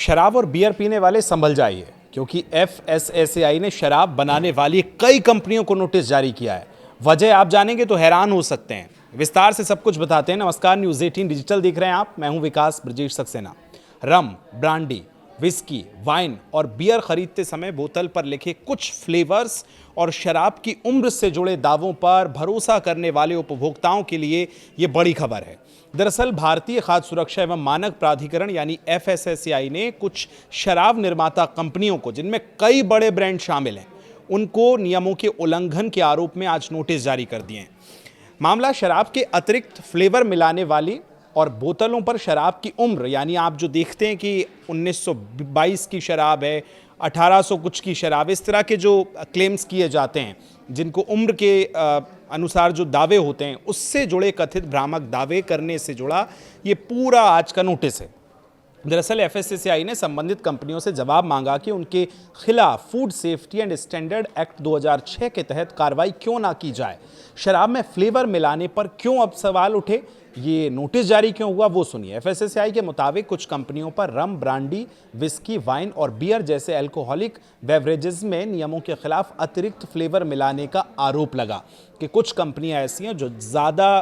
शराब और बियर पीने वाले संभल जाइए, क्योंकि एफएसएसएआई ने शराब बनाने वाली कई कंपनियों को नोटिस जारी किया है। वजह आप जानेंगे तो हैरान हो सकते हैं। विस्तार से सब कुछ बताते हैं। नमस्कार, न्यूज़ 18 डिजिटल देख रहे हैं आप। मैं हूं विकास ब्रजेश सक्सेना। रम, ब्रांडी, विस्की, वाइन और बियर खरीदते समय बोतल पर लिखे कुछ फ्लेवर्स और शराब की उम्र से जुड़े दावों पर भरोसा करने वाले उपभोक्ताओं के लिए ये बड़ी खबर है। दरअसल भारतीय खाद्य सुरक्षा एवं मानक प्राधिकरण यानी एफएसएसएआई ने कुछ शराब निर्माता कंपनियों को, जिनमें कई बड़े ब्रांड शामिल हैं, उनको नियमों के उल्लंघन के आरोप में आज नोटिस जारी कर दिए हैं। मामला शराब के अतिरिक्त फ्लेवर मिलाने वाली और बोतलों पर शराब की उम्र, यानी आप जो देखते हैं कि 1922 की शराब है, 1800 कुछ की शराब, इस तरह के जो क्लेम्स किए जाते हैं, जिनको उम्र के अनुसार जो दावे होते हैं, उससे जुड़े कथित भ्रामक दावे करने से जुड़ा ये पूरा आज का नोटिस है। दरअसल एफएसएसएआई ने संबंधित कंपनियों से जवाब मांगा कि उनके खिलाफ food safety and standard act 2006 के तहत कार्रवाई क्यों ना की जाए, शराब में फ्लेवर मिलाने पर क्यों अब सवाल उठे, ये नोटिस जारी क्यों हुआ, वो सुनिए। एफएसएसएआई के मुताबिक कुछ कंपनियों पर रम, ब्रांडी, विस्की, वाइन और बियर जैसे अल्कोहलिक बेवरेजेस में नियमों के खिलाफ अतिरिक्त फ्लेवर मिलाने का आरोप लगा कि कुछ कंपनियां ऐसी हैं जो ज़्यादा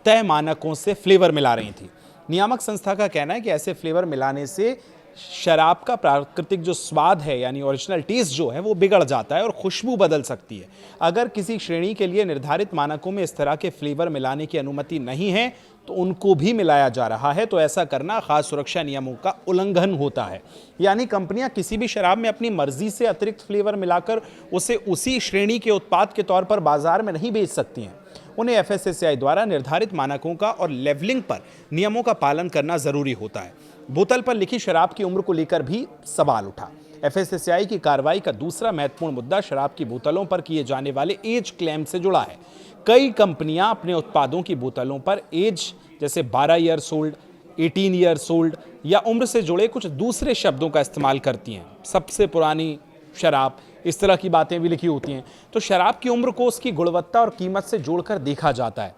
तय मानकों से फ्लेवर मिला रही थी। नियामक संस्था का कहना है कि ऐसे फ्लेवर मिलाने से शराब का प्राकृतिक जो स्वाद है, यानी ओरिजिनल टेस्ट जो है, वो बिगड़ जाता है और खुशबू बदल सकती है। अगर किसी श्रेणी के लिए निर्धारित मानकों में इस तरह के फ्लेवर मिलाने की अनुमति नहीं है तो उनको भी मिलाया जा रहा है, तो ऐसा करना खाद्य सुरक्षा नियमों का उल्लंघन होता है। यानी कंपनियां किसी भी शराब में अपनी मर्जी से अतिरिक्त फ्लेवर मिलाकर उसे उसी श्रेणी के उत्पाद के तौर पर बाजार में नहीं बेच सकती हैं। उन्हें एफएसएसएआई द्वारा निर्धारित मानकों का और लेवलिंग पर नियमों का पालन करना जरूरी होता है। बोतल पर लिखी शराब की उम्र को लेकर भी सवाल उठा। एफएसएसएआई की कार्रवाई का दूसरा महत्वपूर्ण मुद्दा शराब की बोतलों पर किए जाने वाले एज क्लेम से जुड़ा है। कई कंपनियां अपने उत्पादों की बोतलों पर एज, जैसे 12 ईयर्स ओल्ड, 18 ईयर्स ओल्ड या उम्र से जुड़े कुछ दूसरे शब्दों का इस्तेमाल करती हैं। सबसे पुरानी शराब, इस तरह की बातें भी लिखी होती हैं। तो शराब की उम्र को उसकी गुणवत्ता और कीमत से जोड़कर देखा जाता है,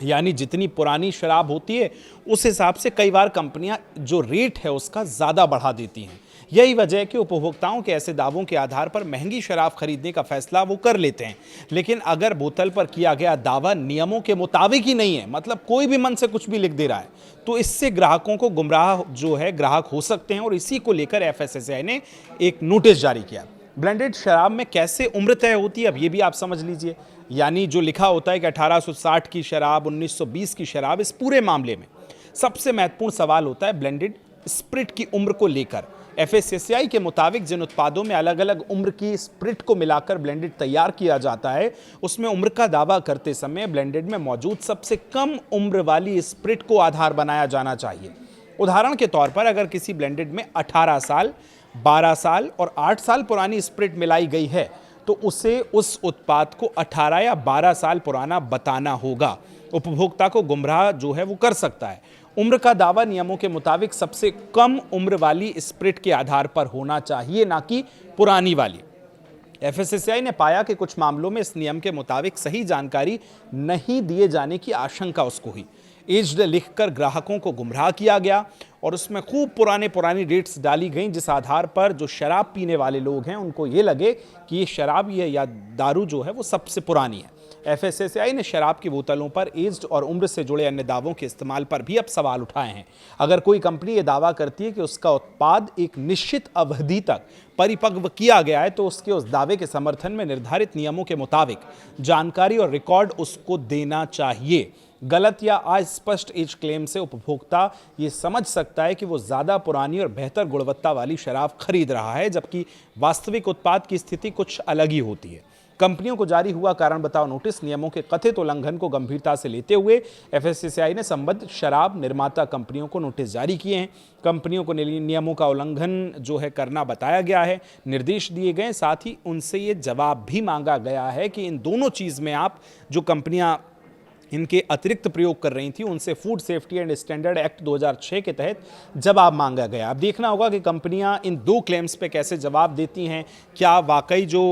यानी जितनी पुरानी शराब होती है उस हिसाब से कई बार कंपनियां जो रेट है उसका ज़्यादा बढ़ा देती हैं। यही वजह है कि उपभोक्ताओं के ऐसे दावों के आधार पर महंगी शराब खरीदने का फैसला वो कर लेते हैं। लेकिन अगर बोतल पर किया गया दावा नियमों के मुताबिक ही नहीं है, मतलब कोई भी मन से कुछ भी लिख दे रहा है, तो इससे ग्राहकों को गुमराह जो है ग्राहक हो सकते हैं। और इसी को लेकर एफएसएसएआई ने एक नोटिस जारी किया। ब्लेंडेड शराब में कैसे उम्र तय होती है, अब ये भी आप समझ लीजिए। यानी जो लिखा होता है कि 1860 की शराब, 1920 की शराब, इस पूरे मामले में सबसे महत्वपूर्ण सवाल होता है ब्लेंडेड स्प्रिट की उम्र को लेकर। एफएसएसएआई के मुताबिक जिन उत्पादों में अलग अलग उम्र की स्प्रिट को मिलाकर ब्लेंडेड तैयार किया जाता है, उसमें उम्र का दावा करते समय ब्लेंडेड में मौजूद सबसे कम उम्र वाली स्प्रिट को आधार बनाया जाना चाहिए। उदाहरण के तौर पर अगर किसी ब्लेंडेड में 18 साल, 12 साल और 8 साल पुरानी स्प्रिट मिलाई गई है तो उसे उस उत्पाद को 18 या 12 साल पुराना बताना होगा। उपभोक्ता को गुमराह जो है वो कर सकता है। उम्र का दावा नियमों के मुताबिक सबसे कम उम्र वाली स्प्रिट के आधार पर होना चाहिए, ना कि पुरानी वाली। एफएसएसएआई ने पाया कि कुछ मामलों में इस नियम के मुताबिक सही जानकारी नहीं दिए जाने की आशंका उसको हुई। एज्ड लिखकर ग्राहकों को गुमराह किया गया और उसमें खूब पुरानी रेट्स डाली गई, जिस आधार पर जो शराब पीने वाले लोग हैं उनको ये लगे कि ये शराब या दारू जो है वो सबसे पुरानी है। एफएसएसएआई ने शराब की बोतलों पर एज्ड और उम्र से जुड़े अन्य दावों के इस्तेमाल पर भी अब सवाल उठाए हैं। अगर कोई कंपनी ये दावा करती है कि उसका उत्पाद एक निश्चित अवधि तक परिपक्व किया गया है, तो उसके उस दावे के समर्थन में निर्धारित नियमों के मुताबिक जानकारी और रिकॉर्ड उसको देना चाहिए। गलत या अस्पष्ट एज क्लेम से उपभोक्ता ये समझ सकता है कि वो ज़्यादा पुरानी और बेहतर गुणवत्ता वाली शराब खरीद रहा है, जबकि वास्तविक उत्पाद की स्थिति कुछ अलग ही होती है। कंपनियों को जारी हुआ कारण बताओ नोटिस नियमों के कथित उल्लंघन को गंभीरता से लेते हुए एफएसएसएआई ने संबद्ध शराब निर्माता कंपनियों को नोटिस जारी किए हैं। कंपनियों को नियमों का उल्लंघन जो है करना बताया गया है, निर्देश दिए गए, साथ ही उनसे ये जवाब भी मांगा गया है कि इन दोनों चीज़ में आप जो कंपनियां इनके अतिरिक्त प्रयोग कर रही थी, उनसे food safety and standard act 2006 के तहत जवाब मांगा गया। अब देखना होगा कि कंपनियां इन दो क्लेम्स पे कैसे जवाब देती हैं। क्या वाकई जो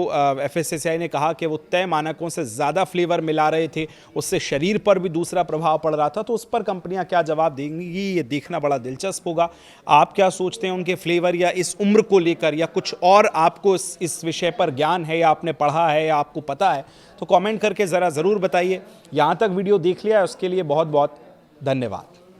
FSSAI ने कहा कि वो तय मानकों से ज़्यादा फ्लेवर मिला रहे थे, उससे शरीर पर भी दूसरा प्रभाव पड़ रहा था, तो उस पर कंपनियां क्या जवाब देंगी, ये देखना बड़ा दिलचस्प होगा। आप क्या सोचते हैं उनके फ्लेवर या इस उम्र को लेकर, या कुछ और आपको इस विषय पर ज्ञान है, या आपने पढ़ा है, या आपको पता है, तो कमेंट करके ज़रा ज़रूर बताइए। यहाँ तक वीडियो देख लिया है उसके लिए बहुत बहुत धन्यवाद।